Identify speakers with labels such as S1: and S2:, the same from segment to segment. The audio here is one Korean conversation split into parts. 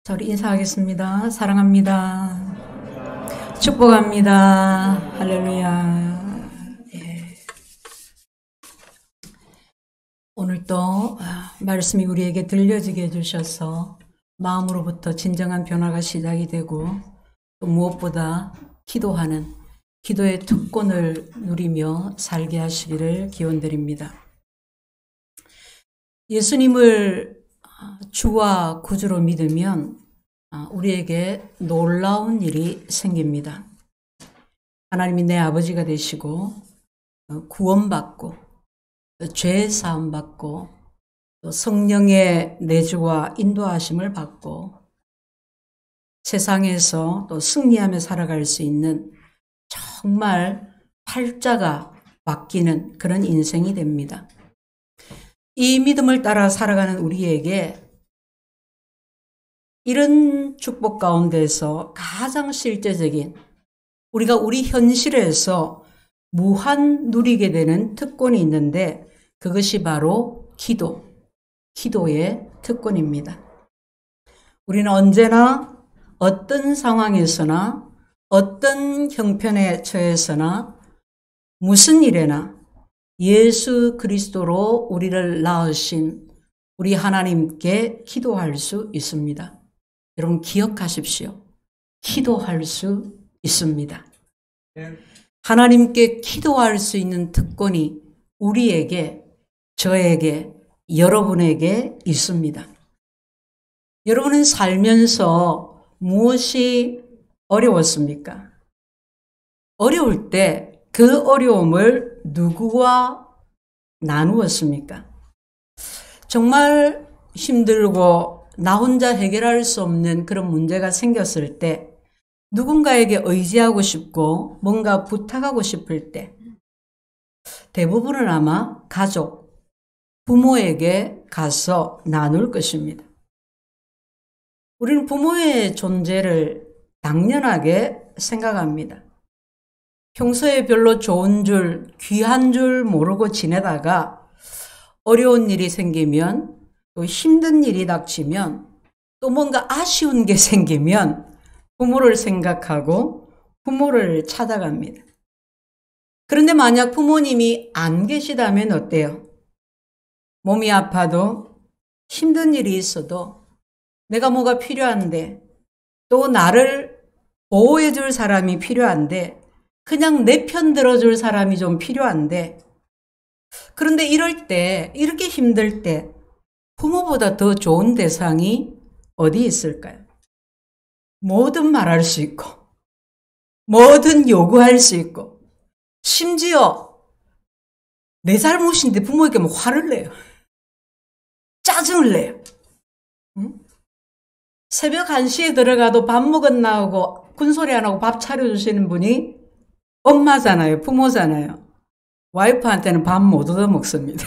S1: 자, 우리 인사하겠습니다. 사랑합니다. 축복합니다. 할렐루야. 예. 오늘 또 말씀이 우리에게 들려지게 해주셔서 마음으로부터 진정한 변화가 시작이 되고 또 무엇보다 기도하는 기도의 특권을 누리며 살게 하시기를 기원드립니다. 예수님을 주와 구주로 믿으면 우리에게 놀라운 일이 생깁니다. 하나님이 내 아버지가 되시고 구원받고 죄 사함 받고 또 성령의 내주와 인도하심을 받고 세상에서 또 승리하며 살아갈 수 있는 정말 팔자가 바뀌는 그런 인생이 됩니다. 이 믿음을 따라 살아가는 우리에게 이런 축복 가운데서 가장 실제적인 우리가 우리 현실에서 무한 누리게 되는 특권이 있는데 그것이 바로 기도의 특권입니다. 우리는 언제나 어떤 상황에서나 어떤 형편에 처해서나 무슨 일에나 예수 그리스도로 우리를 낳으신 우리 하나님께 기도할 수 있습니다. 여러분 기억하십시오. 기도할 수 있습니다. 하나님께 기도할 수 있는 특권이 우리에게, 저에게, 여러분에게 있습니다. 여러분은 살면서 무엇이 어려웠습니까? 어려울 때 그 어려움을 누구와 나누었습니까? 정말 힘들고 나 혼자 해결할 수 없는 그런 문제가 생겼을 때 누군가에게 의지하고 싶고 뭔가 부탁하고 싶을 때 대부분은 아마 가족, 부모에게 가서 나눌 것입니다. 우리는 부모의 존재를 당연하게 생각합니다. 평소에 별로 좋은 줄, 귀한 줄 모르고 지내다가 어려운 일이 생기면 또 힘든 일이 닥치면 또 뭔가 아쉬운 게 생기면 부모를 생각하고 부모를 찾아갑니다. 그런데 만약 부모님이 안 계시다면 어때요? 몸이 아파도 힘든 일이 있어도 내가 뭐가 필요한데 또 나를 보호해 줄 사람이 필요한데 그냥 내 편 들어줄 사람이 좀 필요한데 그런데 이럴 때 이렇게 힘들 때 부모보다 더 좋은 대상이 어디 있을까요? 뭐든 말할 수 있고 뭐든 요구할 수 있고 심지어 내 잘못인데 부모에게 뭐 화를 내요. 짜증을 내요. 응? 새벽 1시에 들어가도 밥 먹었나 하고 군소리 안 하고 밥 차려주시는 분이 엄마잖아요. 부모잖아요. 와이프한테는 밥 못 얻어 먹습니다.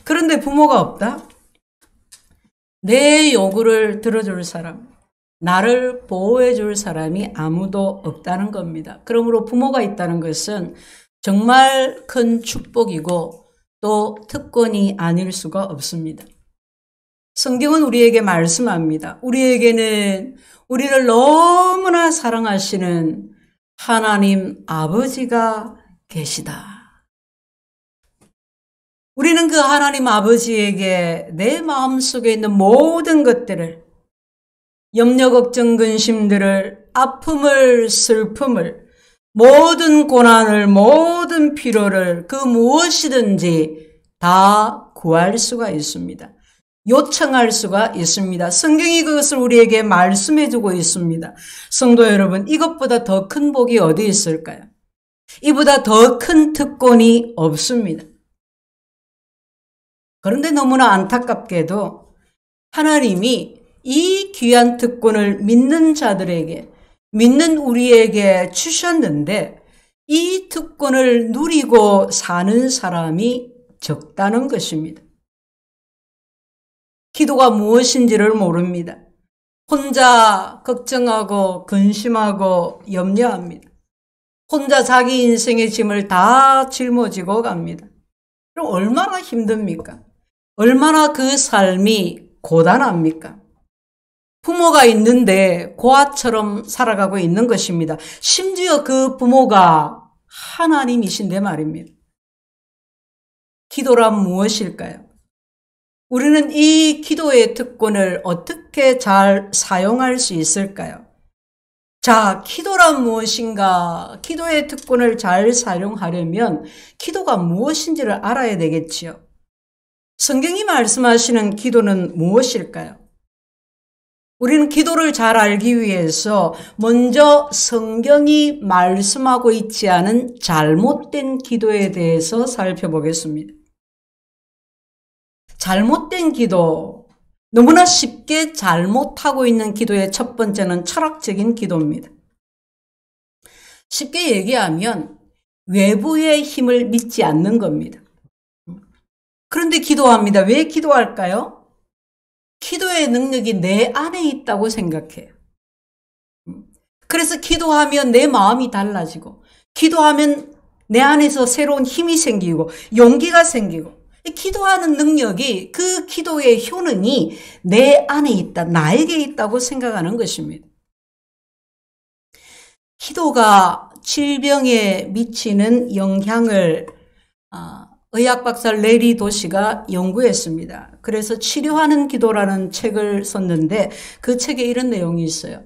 S1: 그런데 부모가 없다? 내 요구를 들어줄 사람, 나를 보호해 줄 사람이 아무도 없다는 겁니다. 그러므로 부모가 있다는 것은 정말 큰 축복이고 또 특권이 아닐 수가 없습니다. 성경은 우리에게 말씀합니다. 우리에게는 우리를 너무나 사랑하시는 하나님 아버지가 계시다. 우리는 그 하나님 아버지에게 내 마음속에 있는 모든 것들을 염려, 걱정, 근심들을 아픔을, 슬픔을, 모든 고난을, 모든 필요를 그 무엇이든지 다 구할 수가 있습니다. 요청할 수가 있습니다. 성경이 그것을 우리에게 말씀해 주고 있습니다. 성도 여러분, 이것보다 더 큰 복이 어디 있을까요? 이보다 더 큰 특권이 없습니다. 그런데 너무나 안타깝게도 하나님이 이 귀한 특권을 믿는 자들에게, 믿는 우리에게 주셨는데 이 특권을 누리고 사는 사람이 적다는 것입니다. 기도가 무엇인지를 모릅니다. 혼자 걱정하고 근심하고 염려합니다. 혼자 자기 인생의 짐을 다 짊어지고 갑니다. 그럼 얼마나 힘듭니까? 얼마나 그 삶이 고단합니까? 부모가 있는데 고아처럼 살아가고 있는 것입니다. 심지어 그 부모가 하나님이신데 말입니다. 기도란 무엇일까요? 우리는 이 기도의 특권을 어떻게 잘 사용할 수 있을까요? 자, 기도란 무엇인가? 기도의 특권을 잘 사용하려면 기도가 무엇인지를 알아야 되겠지요. 성경이 말씀하시는 기도는 무엇일까요? 우리는 기도를 잘 알기 위해서 먼저 성경이 말씀하고 있지 않은 잘못된 기도에 대해서 살펴보겠습니다. 잘못된 기도, 너무나 쉽게 잘못하고 있는 기도의 첫 번째는 철학적인 기도입니다. 쉽게 얘기하면 외부의 힘을 믿지 않는 겁니다. 그런데 기도합니다. 왜 기도할까요? 기도의 능력이 내 안에 있다고 생각해요. 그래서 기도하면 내 마음이 달라지고, 기도하면 내 안에서 새로운 힘이 생기고, 용기가 생기고, 기도하는 능력이, 그 기도의 효능이 내 안에 있다, 나에게 있다고 생각하는 것입니다. 기도가 질병에 미치는 영향을 의학 박사 레리 도시가 연구했습니다. 그래서 치료하는 기도라는 책을 썼는데 그 책에 이런 내용이 있어요.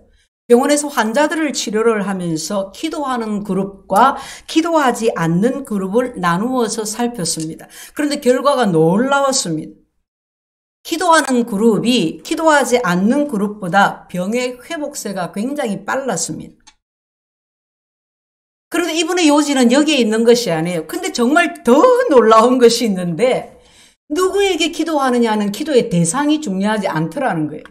S1: 병원에서 환자들을 치료를 하면서 기도하는 그룹과 기도하지 않는 그룹을 나누어서 살폈습니다. 그런데 결과가 놀라웠습니다. 기도하는 그룹이 기도하지 않는 그룹보다 병의 회복세가 굉장히 빨랐습니다. 그런데 이분의 요지는 여기에 있는 것이 아니에요. 근데 정말 더 놀라운 것이 있는데 누구에게 기도하느냐는 기도의 대상이 중요하지 않더라는 거예요.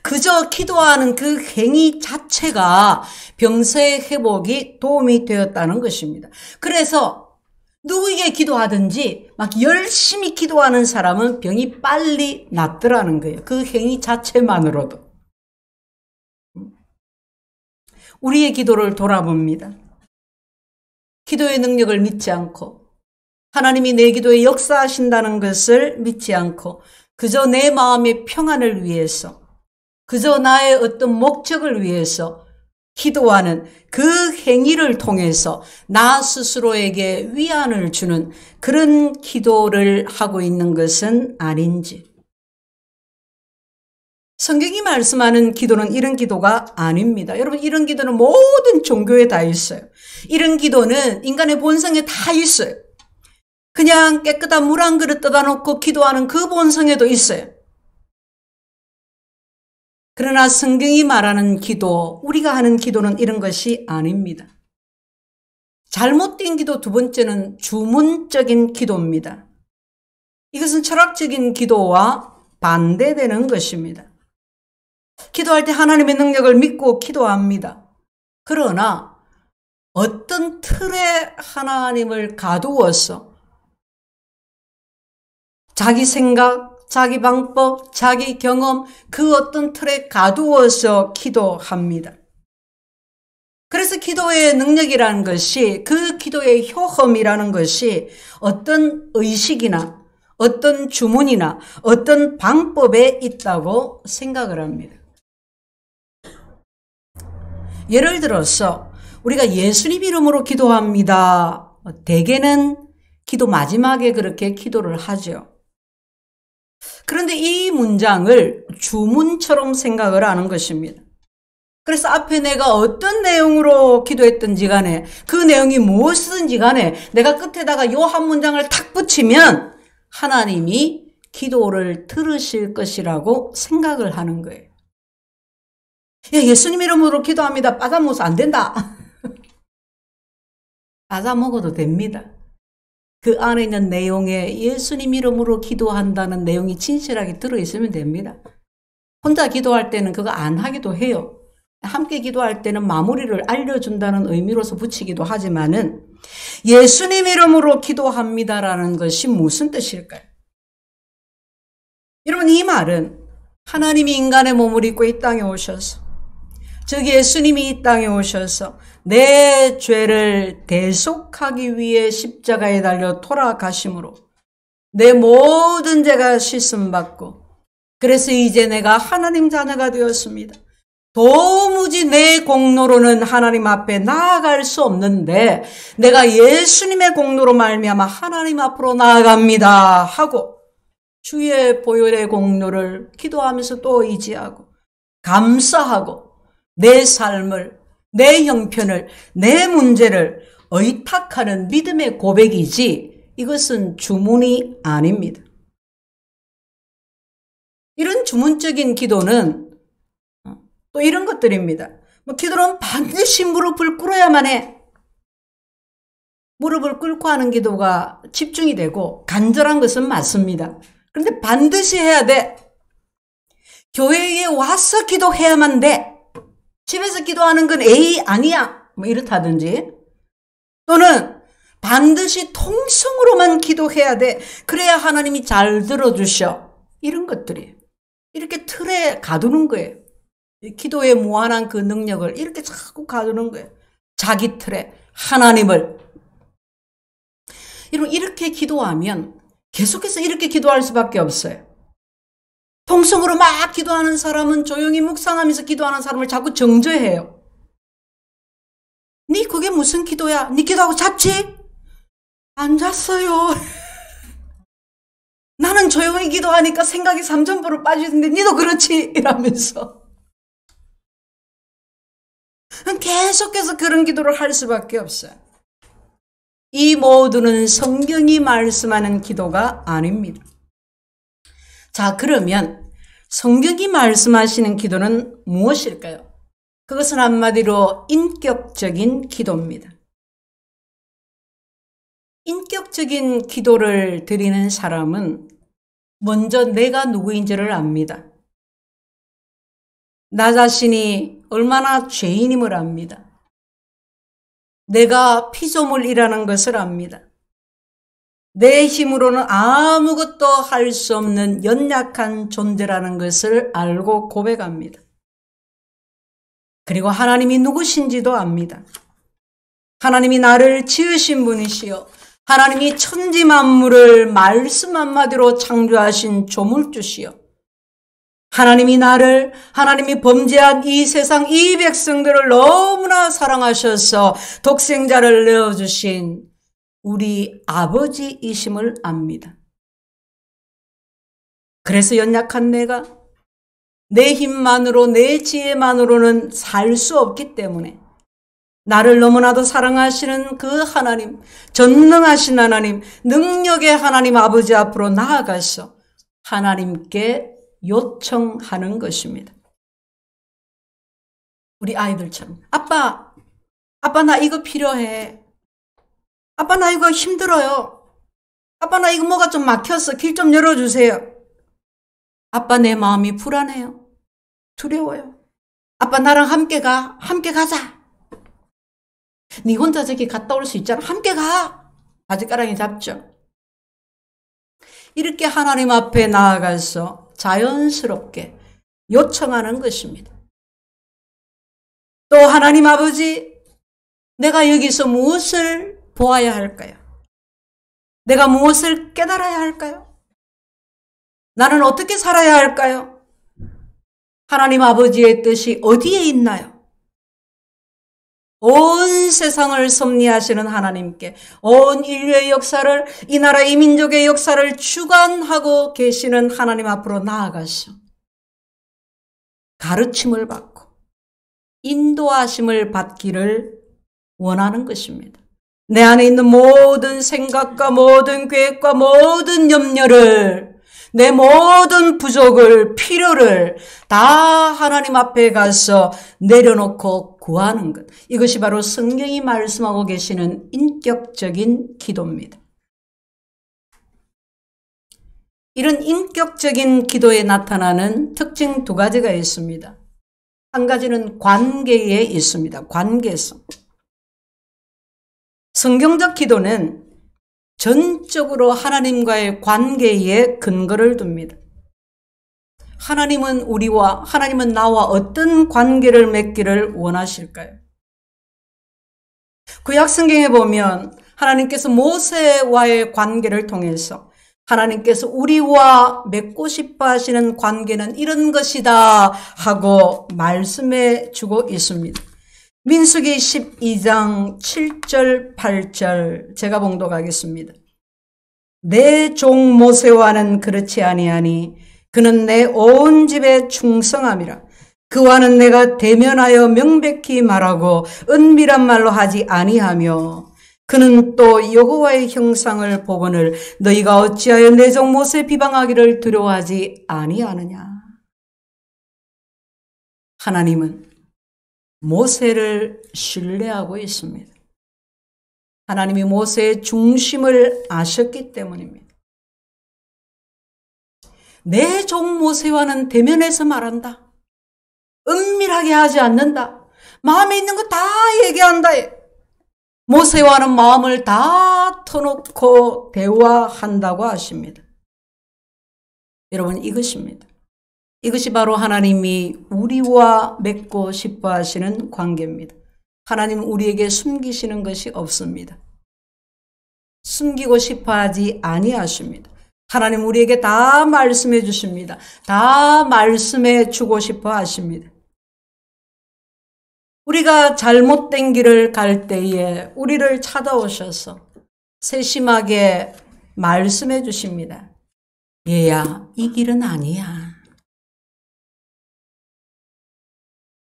S1: 그저 기도하는 그 행위 자체가 병세의 회복이 도움이 되었다는 것입니다. 그래서 누구에게 기도하든지 막 열심히 기도하는 사람은 병이 빨리 낫더라는 거예요. 그 행위 자체만으로도. 우리의 기도를 돌아봅니다. 기도의 능력을 믿지 않고 하나님이 내 기도에 역사하신다는 것을 믿지 않고 그저 내 마음의 평안을 위해서, 그저 나의 어떤 목적을 위해서 기도하는 그 행위를 통해서 나 스스로에게 위안을 주는 그런 기도를 하고 있는 것은 아닌지. 성경이 말씀하는 기도는 이런 기도가 아닙니다. 여러분, 이런 기도는 모든 종교에 다 있어요. 이런 기도는 인간의 본성에 다 있어요. 그냥 깨끗한 물 한 그릇 떠다 놓고 기도하는 그 본성에도 있어요. 그러나 성경이 말하는 기도, 우리가 하는 기도는 이런 것이 아닙니다. 잘못된 기도 두 번째는 주문적인 기도입니다. 이것은 철학적인 기도와 반대되는 것입니다. 기도할 때 하나님의 능력을 믿고 기도합니다. 그러나 어떤 틀에 하나님을 가두어서 자기 생각, 자기 방법, 자기 경험, 그 어떤 틀에 가두어서 기도합니다. 그래서 기도의 능력이라는 것이, 그 기도의 효험이라는 것이 어떤 의식이나 어떤 주문이나 어떤 방법에 있다고 생각을 합니다. 예를 들어서 우리가 예수님 이름으로 기도합니다. 대개는 기도 마지막에 그렇게 기도를 하죠. 그런데 이 문장을 주문처럼 생각을 하는 것입니다. 그래서 앞에 내가 어떤 내용으로 기도했든지 간에, 그 내용이 무엇이든지 간에 내가 끝에다가 요 한 문장을 탁 붙이면 하나님이 기도를 들으실 것이라고 생각을 하는 거예요. 야, 예수님 이름으로 기도합니다. 빠자먹어서 안 된다. 빠자먹어도 됩니다. 그 안에 있는 내용에 예수님 이름으로 기도한다는 내용이 진실하게 들어있으면 됩니다. 혼자 기도할 때는 그거 안 하기도 해요. 함께 기도할 때는 마무리를 알려준다는 의미로서 붙이기도 하지만은 예수님 이름으로 기도합니다라는 것이 무슨 뜻일까요? 여러분, 이 말은 하나님이 인간의 몸을 입고 이 땅에 오셔서, 즉 예수님이 이 땅에 오셔서 내 죄를 대속하기 위해 십자가에 달려 돌아가심으로 내 모든 죄가 씻음받고 그래서 이제 내가 하나님 자녀가 되었습니다. 도무지 내 공로로는 하나님 앞에 나아갈 수 없는데 내가 예수님의 공로로 말미암아 하나님 앞으로 나아갑니다 하고 주의 보혈의 공로를 기도하면서 또 의지하고 감사하고 내 삶을, 내 형편을, 내 문제를 의탁하는 믿음의 고백이지 이것은 주문이 아닙니다. 이런 주문적인 기도는 또 이런 것들입니다. 기도는 반드시 무릎을 꿇어야만 해. 무릎을 꿇고 하는 기도가 집중이 되고 간절한 것은 맞습니다. 그런데 반드시 해야 돼. 교회에 와서 기도해야만 돼. 집에서 기도하는 건 에이 아니야. 이렇다든지 또는 반드시 통성으로만 기도해야 돼. 그래야 하나님이 잘 들어주셔. 이런 것들이 이렇게 틀에 가두는 거예요. 기도의 무한한 그 능력을 이렇게 자꾸 가두는 거예요. 자기 틀에 하나님을. 이렇게 기도하면 계속해서 이렇게 기도할 수밖에 없어요. 통성으로 막 기도하는 사람은 조용히 묵상하면서 기도하는 사람을 자꾸 정죄해요. 니 그게 무슨 기도야? 니 기도하고 잤지? 안 잤어요. 나는 조용히 기도하니까 생각이 3,000%로 빠지는데 니도 그렇지? 이러면서 계속해서 그런 기도를 할 수밖에 없어요. 이 모두는 성경이 말씀하는 기도가 아닙니다. 자, 그러면 성경이 말씀하시는 기도는 무엇일까요? 그것은 한마디로 인격적인 기도입니다. 인격적인 기도를 드리는 사람은 먼저 내가 누구인지를 압니다. 나 자신이 얼마나 죄인임을 압니다. 내가 피조물이라는 것을 압니다. 내 힘으로는 아무것도 할 수 없는 연약한 존재라는 것을 알고 고백합니다. 그리고 하나님이 누구신지도 압니다. 하나님이 나를 지으신 분이시요 하나님이 천지 만물을 말씀 한마디로 창조하신 조물주시요 하나님이 범죄한 이 세상 이 백성들을 너무나 사랑하셔서 독생자를 내어주신 우리 아버지이심을 압니다. 그래서 연약한 내가 내 힘만으로 내 지혜만으로는 살 수 없기 때문에 나를 너무나도 사랑하시는 그 하나님, 전능하신 하나님, 능력의 하나님 아버지 앞으로 나아가서 하나님께 요청하는 것입니다. 우리 아이들처럼 아빠 나 이거 필요해. 아빠 나 이거 힘들어요. 아빠 나 이거 뭐가 좀 막혔어. 길 좀 열어주세요. 아빠 내 마음이 불안해요. 두려워요. 아빠 나랑 함께 가자. 네 혼자 저기 갔다 올 수 있잖아. 함께 가. 바지가랑이 잡죠. 이렇게 하나님 앞에 나아가서 자연스럽게 요청하는 것입니다. 또 하나님 아버지, 내가 여기서 무엇을 보아야 할까요? 내가 무엇을 깨달아야 할까요? 나는 어떻게 살아야 할까요? 하나님 아버지의 뜻이 어디에 있나요? 온 세상을 섭리하시는 하나님께 온 인류의 역사를, 이 나라 이 민족의 역사를 주관하고 계시는 하나님 앞으로 나아가서 가르침을 받고 인도하심을 받기를 원하는 것입니다. 내 안에 있는 모든 생각과 모든 계획과 모든 염려를, 내 모든 부족을, 필요를 다 하나님 앞에 가서 내려놓고 구하는 것. 이것이 바로 성경이 말씀하고 계시는 인격적인 기도입니다. 이런 인격적인 기도에 나타나는 특징 두 가지가 있습니다. 한 가지는 관계에 있습니다. 관계성. 성경적 기도는 전적으로 하나님과의 관계에 근거를 둡니다. 하나님은 나와 어떤 관계를 맺기를 원하실까요? 구약 성경에 보면 하나님께서 모세와의 관계를 통해서 하나님께서 우리와 맺고 싶어 하시는 관계는 이런 것이다 하고 말씀해 주고 있습니다. 민수기 12장 7절 8절 제가 봉독하겠습니다. 내 종 모세와는 그렇지 아니하니 그는 내 온 집에 충성함이라. 그와는 내가 대면하여 명백히 말하고 은밀한 말로 하지 아니하며 그는 또 여호와의 형상을 보거늘 너희가 어찌하여 내 종 모세 비방하기를 두려워하지 아니하느냐. 하나님은 모세를 신뢰하고 있습니다. 하나님이 모세의 중심을 아셨기 때문입니다. 내 종 모세와는 대면해서 말한다. 은밀하게 하지 않는다. 마음에 있는 거 다 얘기한다. 모세와는 마음을 다 터놓고 대화한다고 하십니다. 여러분, 이것입니다. 이것이 바로 하나님이 우리와 맺고 싶어 하시는 관계입니다. 하나님은 우리에게 숨기시는 것이 없습니다. 숨기고 싶어 하지 아니하십니다. 하나님 우리에게 다 말씀해 주십니다. 다 말씀해 주고 싶어 하십니다. 우리가 잘못된 길을 갈 때에 우리를 찾아오셔서 세심하게 말씀해 주십니다. 얘야, 이 길은 아니야.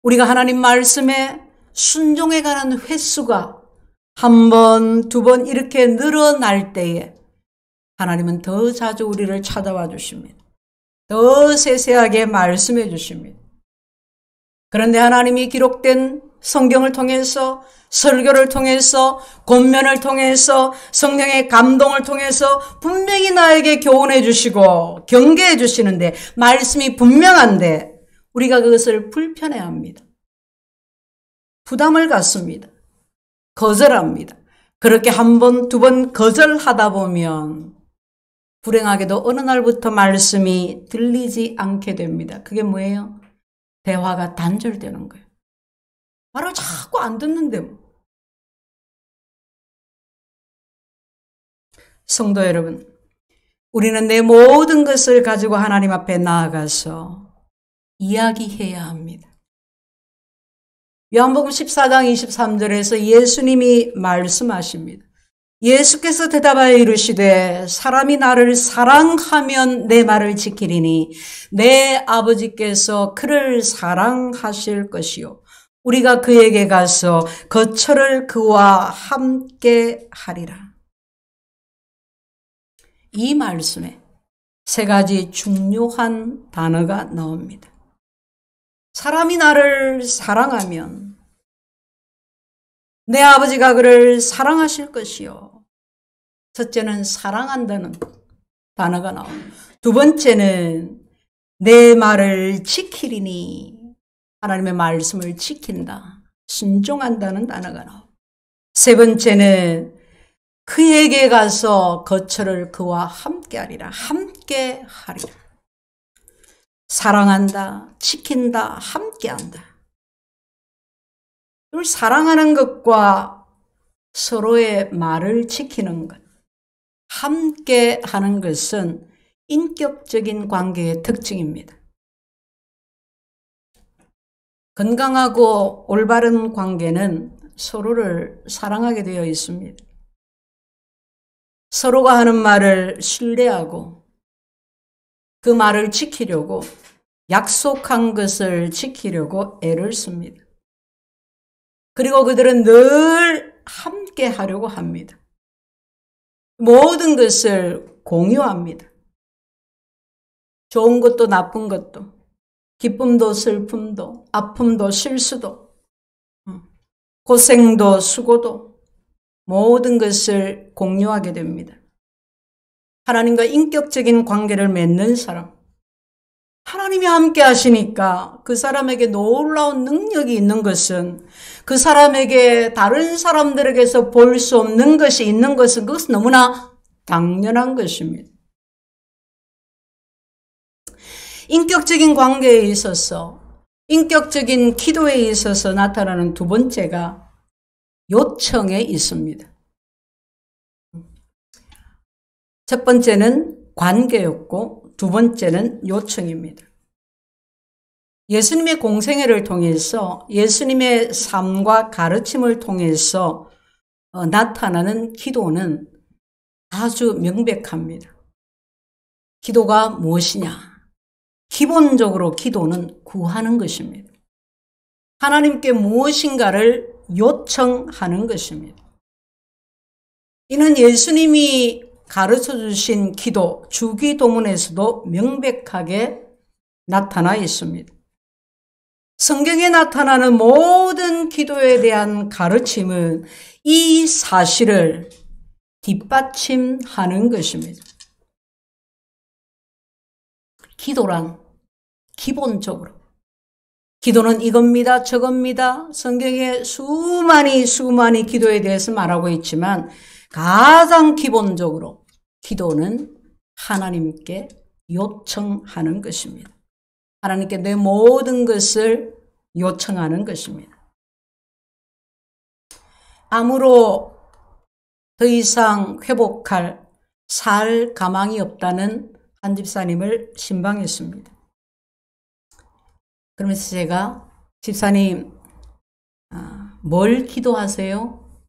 S1: 우리가 하나님 말씀에 순종해가는 횟수가 한 번, 두 번 이렇게 늘어날 때에 하나님은 더 자주 우리를 찾아와 주십니다. 더 세세하게 말씀해 주십니다. 그런데 하나님이 기록된 성경을 통해서, 설교를 통해서, 권면을 통해서, 성령의 감동을 통해서 분명히 나에게 교훈해 주시고 경계해 주시는데, 말씀이 분명한데 우리가 그것을 불편해합니다. 부담을 갖습니다. 거절합니다. 그렇게 한 번, 두 번 거절하다 보면 불행하게도 어느 날부터 말씀이 들리지 않게 됩니다. 그게 뭐예요? 대화가 단절되는 거예요. 말을 자꾸 안 듣는데 뭐. 성도 여러분, 우리는 내 모든 것을 가지고 하나님 앞에 나아가서 이야기해야 합니다. 요한복음 14장 23절에서 예수님이 말씀하십니다. 예수께서 대답하여 이르시되 사람이 나를 사랑하면 내 말을 지키리니 내 아버지께서 그를 사랑하실 것이요 우리가 그에게 가서 거처를 그와 함께 하리라. 이 말씀에 세 가지 중요한 단어가 나옵니다. 사람이 나를 사랑하면 내 아버지가 그를 사랑하실 것이요. 첫째는 사랑한다는 단어가 나옵니다. 두 번째는 내 말을 지키리니 하나님의 말씀을 지킨다. 순종한다는 단어가 나옵니다. 세 번째는 그에게 가서 거처를 그와 함께 하리라. 함께 하리라. 사랑한다, 지킨다, 함께한다. 사랑하는 것과 서로의 말을 지키는 것, 함께 하는 것은 인격적인 관계의 특징입니다. 건강하고 올바른 관계는 서로를 사랑하게 되어 있습니다. 서로가 하는 말을 신뢰하고 그 말을 지키려고 약속한 것을 지키려고 애를 씁니다. 그리고 그들은 늘 함께 하려고 합니다. 모든 것을 공유합니다. 좋은 것도 나쁜 것도, 기쁨도 슬픔도, 아픔도 실수도, 고생도 수고도 모든 것을 공유하게 됩니다. 하나님과 인격적인 관계를 맺는 사람, 하나님이 함께 하시니까 그 사람에게 놀라운 능력이 있는 것은 그 사람에게 다른 사람들에게서 볼 수 없는 것이 있는 것은 그것은 너무나 당연한 것입니다. 인격적인 관계에 있어서, 인격적인 기도에 있어서 나타나는 두 번째가 요청에 있습니다. 첫 번째는 관계였고 두 번째는 요청입니다. 예수님의 공생애를 통해서 예수님의 삶과 가르침을 통해서 나타나는 기도는 아주 명백합니다. 기도가 무엇이냐? 기본적으로 기도는 구하는 것입니다. 하나님께 무엇인가를 요청하는 것입니다. 이는 예수님이 가르쳐 주신 기도, 주기도문에서도 명백하게 나타나 있습니다. 성경에 나타나는 모든 기도에 대한 가르침은 이 사실을 뒷받침하는 것입니다. 기도란 기본적으로 기도는 이겁니다, 저겁니다. 성경에 수많이 기도에 대해서 말하고 있지만 가장 기본적으로 기도는 하나님께 요청하는 것입니다. 하나님께 내 모든 것을 요청하는 것입니다. 암으로 더 이상 회복할 살 가망이 없다는 한 집사님을 신방했습니다. 그러면서 제가 집사님 뭘 기도하세요?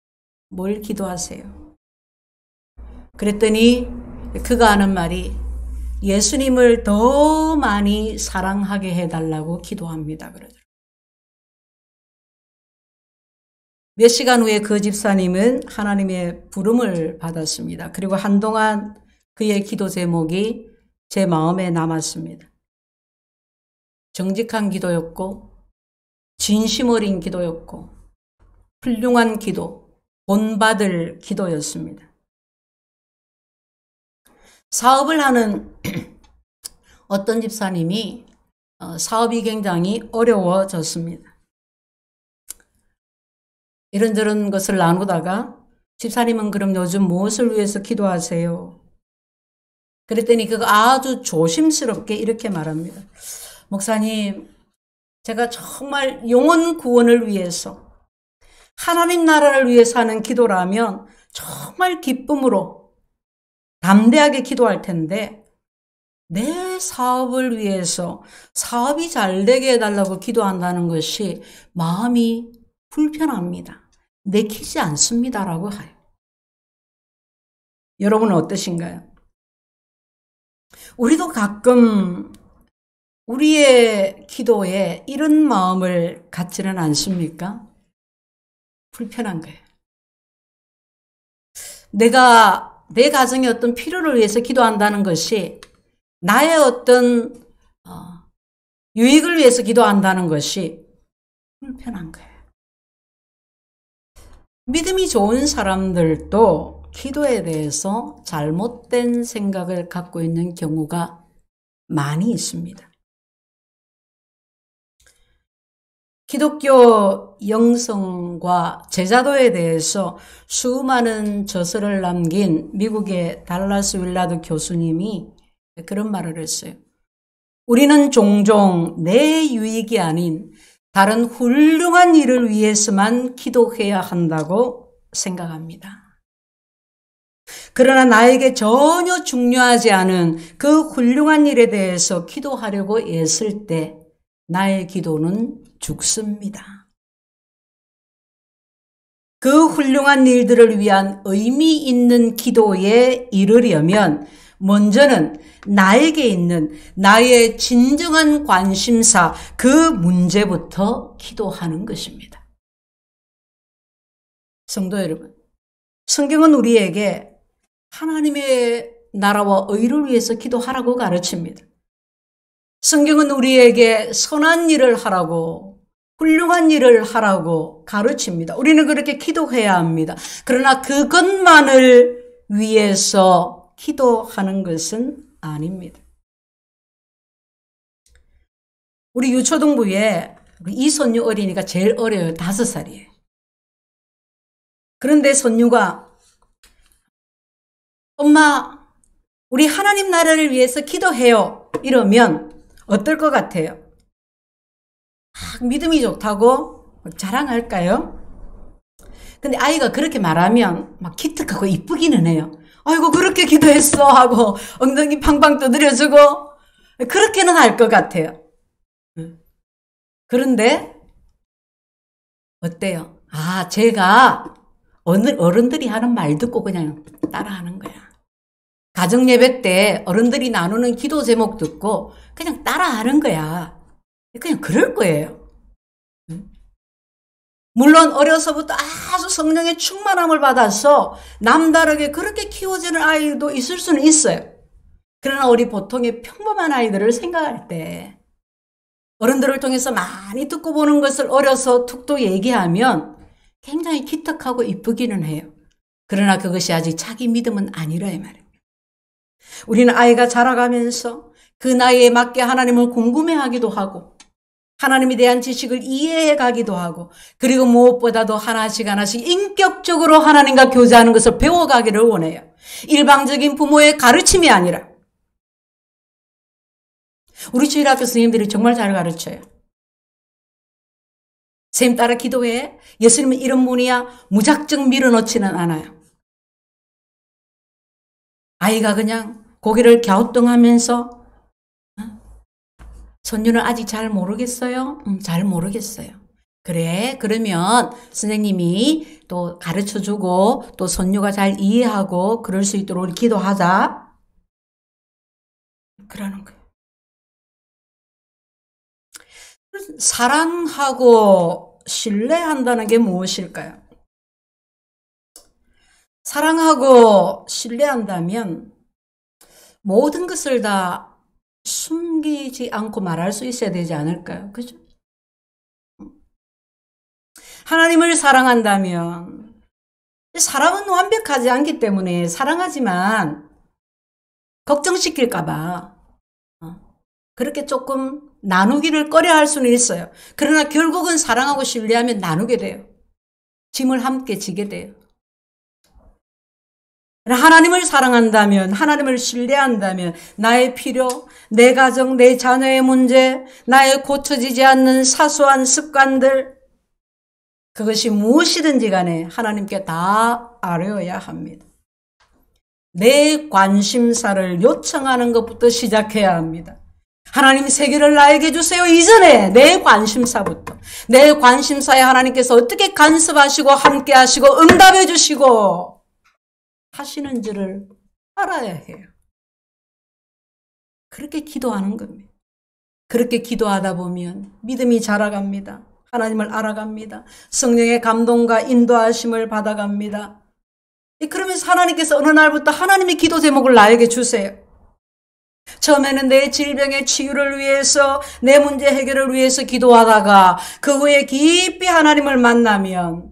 S1: 뭘 기도하세요? 그랬더니 그가 하는 말이 예수님을 더 많이 사랑하게 해달라고 기도합니다. 그러더라고요. 몇 시간 후에 그 집사님은 하나님의 부름을 받았습니다. 그리고 한동안 그의 기도 제목이 제 마음에 남았습니다. 정직한 기도였고 진심 어린 기도였고 훌륭한 기도, 본받을 기도였습니다. 사업을 하는 어떤 집사님이 사업이 굉장히 어려워졌습니다. 이런저런 것을 나누다가 집사님은 그럼 요즘 무엇을 위해서 기도하세요? 그랬더니 그가 아주 조심스럽게 이렇게 말합니다. 목사님, 제가 정말 영혼 구원을 위해서 하나님 나라를 위해서 하는 기도라면 정말 기쁨으로 담대하게 기도할 텐데 내 사업을 위해서 사업이 잘 되게 해달라고 기도한다는 것이 마음이 불편합니다. 내키지 않습니다라고 해요. 여러분은 어떠신가요? 우리도 가끔 우리의 기도에 이런 마음을 갖지는 않습니까? 불편한 거예요. 내가 내 가정의 어떤 필요를 위해서 기도한다는 것이 나의 어떤 유익을 위해서 기도한다는 것이 불편한 거예요. 믿음이 좋은 사람들도 기도에 대해서 잘못된 생각을 갖고 있는 경우가 많이 있습니다. 기독교 영성과 제자도에 대해서 수많은 저서를 남긴 미국의 달라스 윌라드 교수님이 그런 말을 했어요. 우리는 종종 내 유익이 아닌 다른 훌륭한 일을 위해서만 기도해야 한다고 생각합니다. 그러나 나에게 전혀 중요하지 않은 그 훌륭한 일에 대해서 기도하려고 애쓸 때 나의 기도는 죽습니다. 그 훌륭한 일들을 위한 의미 있는 기도에 이르려면 먼저는 나에게 있는 나의 진정한 관심사, 그 문제부터 기도하는 것입니다. 성도 여러분, 성경은 우리에게 하나님의 나라와 의를 위해서 기도하라고 가르칩니다. 성경은 우리에게 선한 일을 하라고, 훌륭한 일을 하라고 가르칩니다. 우리는 그렇게 기도해야 합니다. 그러나 그것만을 위해서 기도하는 것은 아닙니다. 우리 유초등부에 우리 이손유 어린이가 제일 어려요. 5살이에요. 그런데 손유가 엄마, 우리 하나님 나라를 위해서 기도해요. 이러면 어떨 것 같아요? 믿음이 좋다고 자랑할까요? 근데 아이가 그렇게 말하면 막 기특하고 이쁘기는 해요. 아이고 그렇게 기도했어 하고 엉덩이 팡팡 두드려주고 그렇게는 할 것 같아요. 그런데 어때요? 제가 어른들이 하는 말 듣고 그냥 따라하는 거야. 가정예배 때 어른들이 나누는 기도 제목 듣고 그냥 따라하는 거야. 그냥 그럴 거예요. 물론 어려서부터 아주 성령의 충만함을 받아서 남다르게 그렇게 키워지는 아이도 있을 수는 있어요. 그러나 우리 보통의 평범한 아이들을 생각할 때 어른들을 통해서 많이 듣고 보는 것을 어려서 툭툭 얘기하면 굉장히 기특하고 이쁘기는 해요. 그러나 그것이 아직 자기 믿음은 아니라 이 말입니다. 우리는 아이가 자라가면서 그 나이에 맞게 하나님을 궁금해하기도 하고 하나님에 대한 지식을 이해해 가기도 하고 그리고 무엇보다도 하나씩 인격적으로 하나님과 교제하는 것을 배워가기를 원해요. 일방적인 부모의 가르침이 아니라. 우리 주일학교 선생님들이 정말 잘 가르쳐요. 선생님 따라 기도해. 예수님은 이런 분이야. 무작정 밀어넣지는 않아요. 아이가 그냥 고개를 갸우뚱하면서 손주는 아직 잘 모르겠어요? 잘 모르겠어요. 그래, 그러면 선생님이 또 가르쳐주고 또 손주가 잘 이해하고 그럴 수 있도록 우리 기도하자. 그러는 거예요. 사랑하고 신뢰한다는 게 무엇일까요? 사랑하고 신뢰한다면 모든 것을 다 숨기지 않고 말할 수 있어야 되지 않을까요? 그죠? 하나님을 사랑한다면 사람은 완벽하지 않기 때문에 사랑하지만 걱정시킬까봐 그렇게 조금 나누기를 꺼려할 수는 있어요. 그러나 결국은 사랑하고 신뢰하면 나누게 돼요. 짐을 함께 지게 돼요. 하나님을 사랑한다면, 하나님을 신뢰한다면 나의 필요, 내 가정, 내 자녀의 문제, 나의 고쳐지지 않는 사소한 습관들, 그것이 무엇이든지 간에 하나님께 다 아뢰어야 합니다. 내 관심사를 요청하는 것부터 시작해야 합니다. 하나님 세계를 나에게 주세요. 이전에 내 관심사부터. 내 관심사에 하나님께서 어떻게 간섭하시고 함께 하시고 응답해 주시고 하시는 줄을 알아야 해요. 그렇게 기도하는 겁니다. 그렇게 기도하다 보면 믿음이 자라갑니다. 하나님을 알아갑니다. 성령의 감동과 인도하심을 받아갑니다. 그러면서 하나님께서 어느 날부터 하나님의 기도 제목을 나에게 주세요. 처음에는 내 질병의 치유를 위해서 내 문제 해결을 위해서 기도하다가 그 후에 깊이 하나님을 만나면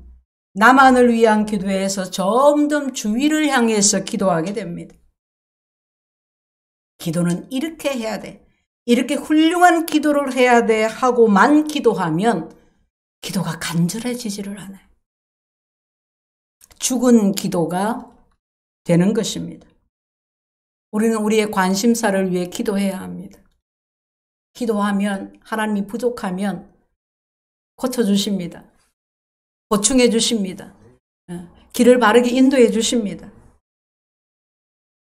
S1: 나만을 위한 기도에서 점점 주위를 향해서 기도하게 됩니다. 기도는 이렇게 해야 돼. 이렇게 훌륭한 기도를 해야 돼 하고만 기도하면 기도가 간절해지지를 않아요. 죽은 기도가 되는 것입니다. 우리는 우리의 관심사를 위해 기도해야 합니다. 기도하면 하나님이 부족하면 고쳐주십니다. 보충해 주십니다. 길을 바르게 인도해 주십니다.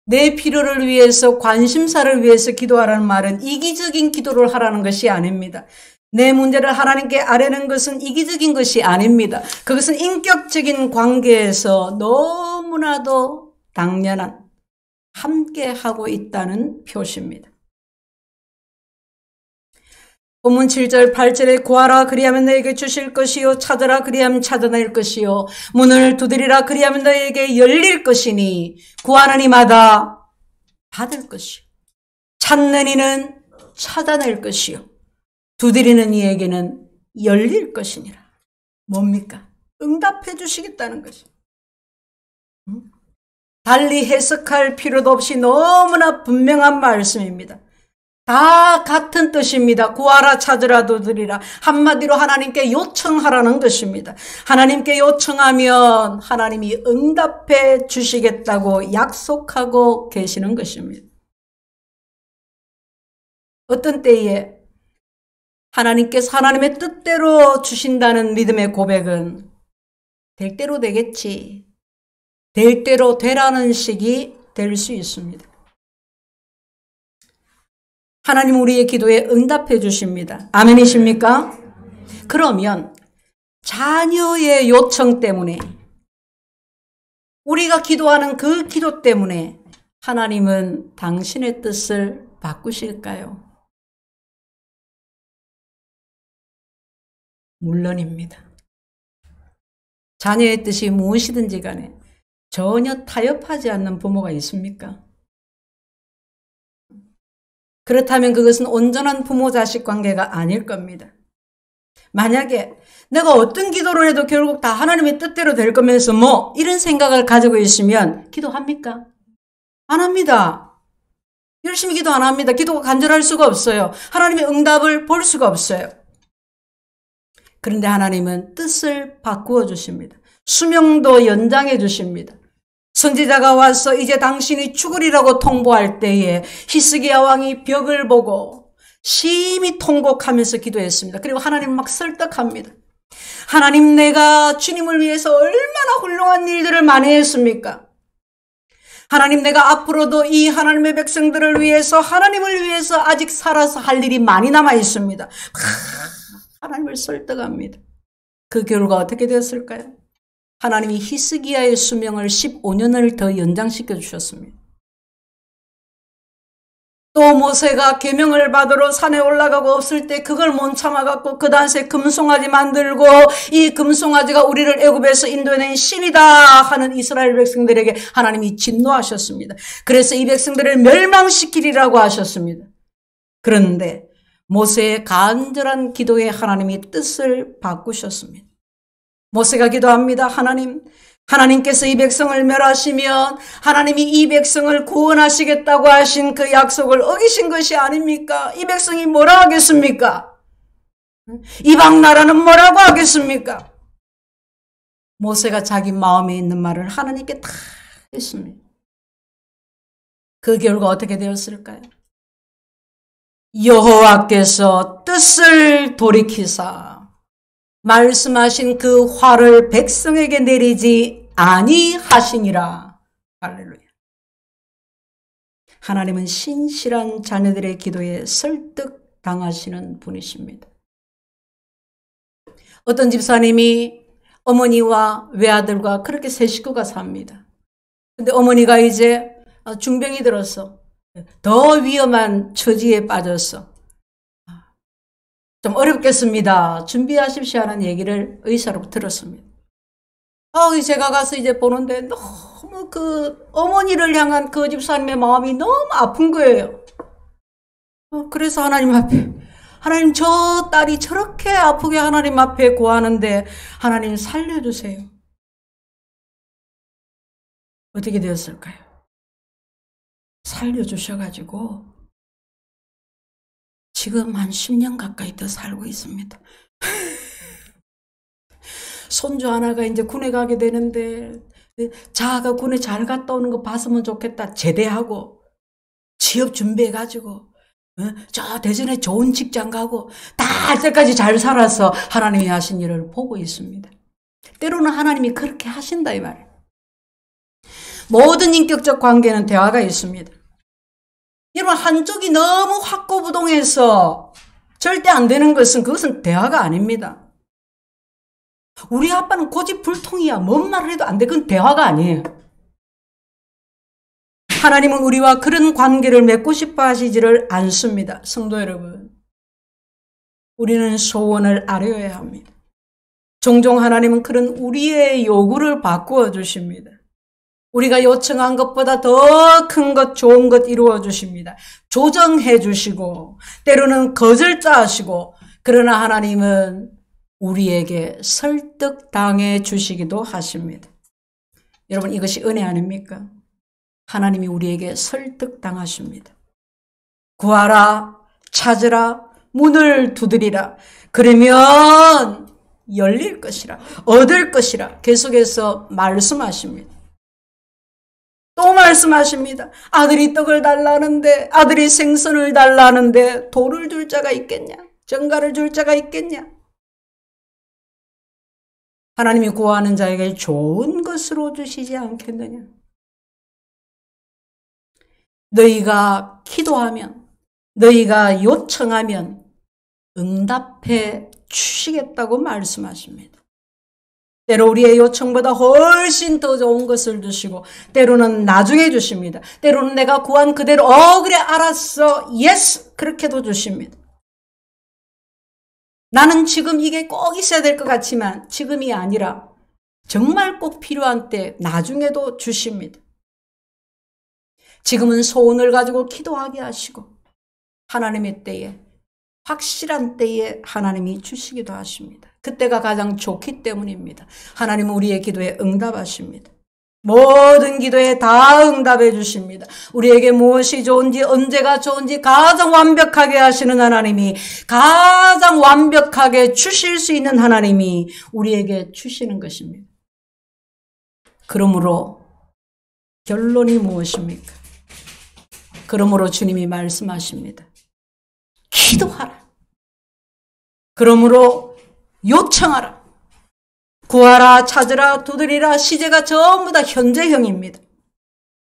S1: 내 필요를 위해서 관심사를 위해서 기도하라는 말은 이기적인 기도를 하라는 것이 아닙니다. 내 문제를 하나님께 아뢰는 것은 이기적인 것이 아닙니다. 그것은 인격적인 관계에서 너무나도 당연한 함께 하고 있다는 표시입니다. 본문 7절 8절에 구하라 그리하면 너에게 주실 것이요 찾으라 그리하면 찾아낼 것이요 문을 두드리라 그리하면 너에게 열릴 것이니 구하는 이마다 받을 것이요 찾는 이는 찾아낼 것이요 두드리는 이에게는 열릴 것이니라. 뭡니까? 응답해 주시겠다는 것이. 달리 해석할 필요도 없이 너무나 분명한 말씀입니다. 다 같은 뜻입니다. 구하라 찾으라 두드리라. 한마디로 하나님께 요청하라는 것입니다. 하나님께 요청하면 하나님이 응답해 주시겠다고 약속하고 계시는 것입니다. 어떤 때에 하나님께서 하나님의 뜻대로 주신다는 믿음의 고백은 될 대로 되겠지, 될 대로 되라는 식이 될 수 있습니다. 하나님 우리의 기도에 응답해 주십니다. 아멘이십니까? 그러면 자녀의 요청 때문에, 우리가 기도하는 그 기도 때문에 하나님은 당신의 뜻을 바꾸실까요? 물론입니다. 자녀의 뜻이 무엇이든지 간에 전혀 타협하지 않는 부모가 있습니까? 그렇다면 그것은 온전한 부모-자식 관계가 아닐 겁니다. 만약에 내가 어떤 기도를 해도 결국 다 하나님의 뜻대로 될 거면서 이런 생각을 가지고 있으면 기도합니까? 안 합니다. 열심히 기도 안 합니다. 기도가 간절할 수가 없어요. 하나님의 응답을 볼 수가 없어요. 그런데 하나님은 뜻을 바꾸어 주십니다. 수명도 연장해 주십니다. 선지자가 와서 이제 당신이 죽으리라고 통보할 때에 히스기야 왕이 벽을 보고 심히 통곡하면서 기도했습니다. 그리고 하나님 막 설득합니다. 하나님, 내가 주님을 위해서 얼마나 훌륭한 일들을 많이 했습니까? 하나님, 내가 앞으로도 이 하나님의 백성들을 위해서, 하나님을 위해서 아직 살아서 할 일이 많이 남아 있습니다. 하나님을 설득합니다. 그 결과 어떻게 되었을까요? 하나님이 히스기야의 수명을 15년을 더 연장시켜 주셨습니다. 또 모세가 계명을 받으러 산에 올라가고 없을 때 그걸 못 참아갖고 그 단세 금송아지 만들고, 이 금송아지가 우리를 애굽에서 인도해낸 신이다 하는 이스라엘 백성들에게 하나님이 진노하셨습니다. 그래서 이 백성들을 멸망시키리라고 하셨습니다. 그런데 모세의 간절한 기도에 하나님이 뜻을 바꾸셨습니다. 모세가 기도합니다. 하나님께서 이 백성을 멸하시면 하나님이 이 백성을 구원하시겠다고 하신 그 약속을 어기신 것이 아닙니까? 이 백성이 뭐라 하겠습니까? 이방 나라는 뭐라고 하겠습니까? 모세가 자기 마음에 있는 말을 하나님께 다 했습니다. 그 결과 어떻게 되었을까요? 여호와께서 뜻을 돌이키사 말씀하신 그 화를 백성에게 내리지 아니하시니라. 할렐루야. 하나님은 신실한 자녀들의 기도에 설득당하시는 분이십니다. 어떤 집사님이 어머니와 외아들과 그렇게 세 식구가 삽니다. 근데 어머니가 이제 중병이 들어서 더 위험한 처지에 빠졌어. 좀 어렵겠습니다. 준비하십시오 하는 얘기를 의사로 들었습니다. 제가 가서 이제 보는데 너무 그 어머니를 향한 그 집사님의 마음이 너무 아픈 거예요. 그래서 하나님 앞에, 하나님, 저 딸이 저렇게 아프게 하나님 앞에 구하는데 하나님 살려주세요. 어떻게 되었을까요? 살려주셔가지고 지금 한 10년 가까이 더 살고 있습니다. 손주 하나가 이제 군에 가게 되는데, 자아가 군에 잘 갔다 오는 거 봤으면 좋겠다. 제대하고 취업 준비해가지고 저 대전에 좋은 직장 가고 다 할 때까지 잘 살아서 하나님이 하신 일을 보고 있습니다. 때로는 하나님이 그렇게 하신다 이 말이에요. 모든 인격적 관계는 대화가 있습니다. 여러분, 한쪽이 너무 확고부동해서 절대 안 되는 것은, 그것은 대화가 아닙니다. 우리 아빠는 고집불통이야. 뭔 말을 해도 안 돼. 그건 대화가 아니에요. 하나님은 우리와 그런 관계를 맺고 싶어 하시지를 않습니다. 성도 여러분, 우리는 소원을 아뢰어야 합니다. 종종 하나님은 그런 우리의 요구를 바꾸어 주십니다. 우리가 요청한 것보다 더 큰 것, 좋은 것 이루어 주십니다. 조정해 주시고 때로는 거절자 하시고, 그러나 하나님은 우리에게 설득당해 주시기도 하십니다. 여러분, 이것이 은혜 아닙니까? 하나님이 우리에게 설득당하십니다. 구하라, 찾으라, 문을 두드리라. 그러면 열릴 것이라, 얻을 것이라 계속해서 말씀하십니다. 또 말씀하십니다. 아들이 떡을 달라는데, 아들이 생선을 달라는데 돌을 줄 자가 있겠냐? 정갈을 줄 자가 있겠냐? 하나님이 구하는 자에게 좋은 것으로 주시지 않겠느냐? 너희가 기도하면, 너희가 요청하면 응답해 주시겠다고 말씀하십니다. 때로 우리의 요청보다 훨씬 더 좋은 것을 주시고 때로는 나중에 주십니다. 때로는 내가 구한 그대로 그래 알았어 예스 그렇게도 주십니다. 나는 지금 이게 꼭 있어야 될 것 같지만 지금이 아니라 정말 꼭 필요한 때 나중에도 주십니다. 지금은 소원을 가지고 기도하게 하시고 하나님의 때에 확실한 때에 하나님이 주시기도 하십니다. 그때가 가장 좋기 때문입니다. 하나님은 우리의 기도에 응답하십니다. 모든 기도에 다 응답해 주십니다. 우리에게 무엇이 좋은지 언제가 좋은지 가장 완벽하게 하시는 하나님이 가장 완벽하게 주실 수 있는 하나님이 우리에게 주시는 것입니다. 그러므로 결론이 무엇입니까? 그러므로 주님이 말씀하십니다. 기도하라. 그러므로 요청하라. 구하라, 찾으라, 두드리라. 시제가 전부 다 현재형입니다.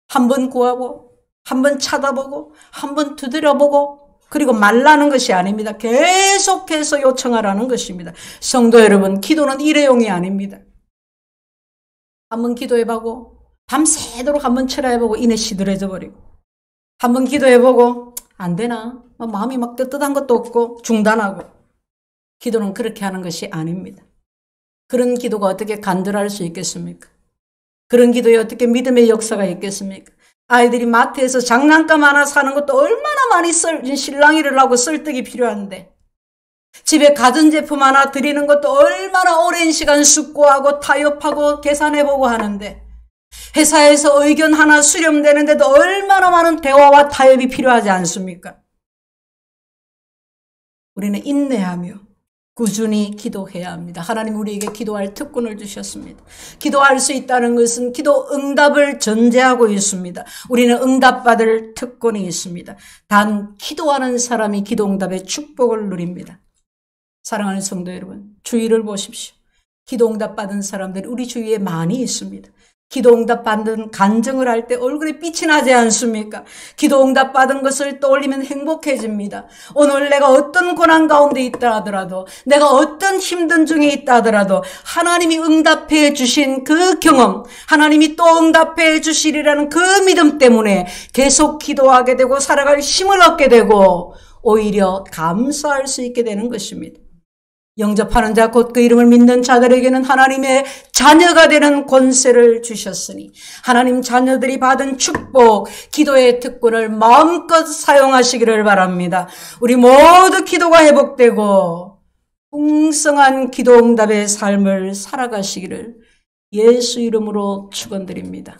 S1: 한번 구하고, 한번 찾아보고, 한번 두드려보고, 그리고 말라는 것이 아닙니다. 계속해서 요청하라는 것입니다. 성도 여러분, 기도는 일회용이 아닙니다. 한번 기도해보고, 밤새도록 한번 철야해보고, 이내 시들해져 버리고, 한번 기도해보고, 안 되나? 마음이 막 뜨뜻한 것도 없고 중단하고. 기도는 그렇게 하는 것이 아닙니다. 그런 기도가 어떻게 간절할 수 있겠습니까? 그런 기도에 어떻게 믿음의 역사가 있겠습니까? 아이들이 마트에서 장난감 하나 사는 것도 얼마나 많이 실랑이를 하고 설득이 필요한데 집에 가전제품 하나 드리는 것도 얼마나 오랜 시간 숙고하고 타협하고 계산해보고 하는데 회사에서 의견 하나 수렴되는데도 얼마나 많은 대화와 타협이 필요하지 않습니까? 우리는 인내하며 꾸준히 기도해야 합니다. 하나님 우리에게 기도할 특권을 주셨습니다. 기도할 수 있다는 것은 기도 응답을 전제하고 있습니다. 우리는 응답받을 특권이 있습니다. 단 기도하는 사람이 기도 응답의 축복을 누립니다. 사랑하는 성도 여러분, 주위를 보십시오. 기도 응답 받은 사람들이 우리 주위에 많이 있습니다. 기도 응답 받는 간증을 할 때 얼굴에 빛이 나지 않습니까? 기도 응답 받은 것을 떠올리면 행복해집니다. 오늘 내가 어떤 고난 가운데 있다 하더라도 내가 어떤 힘든 중에 있다 하더라도 하나님이 응답해 주신 그 경험, 하나님이 또 응답해 주시리라는 그 믿음 때문에 계속 기도하게 되고 살아갈 힘을 얻게 되고 오히려 감사할 수 있게 되는 것입니다. 영접하는 자 곧 그 이름을 믿는 자들에게는 하나님의 자녀가 되는 권세를 주셨으니 하나님 자녀들이 받은 축복, 기도의 특권을 마음껏 사용하시기를 바랍니다. 우리 모두 기도가 회복되고 풍성한 기도 응답의 삶을 살아가시기를 예수 이름으로 축원드립니다.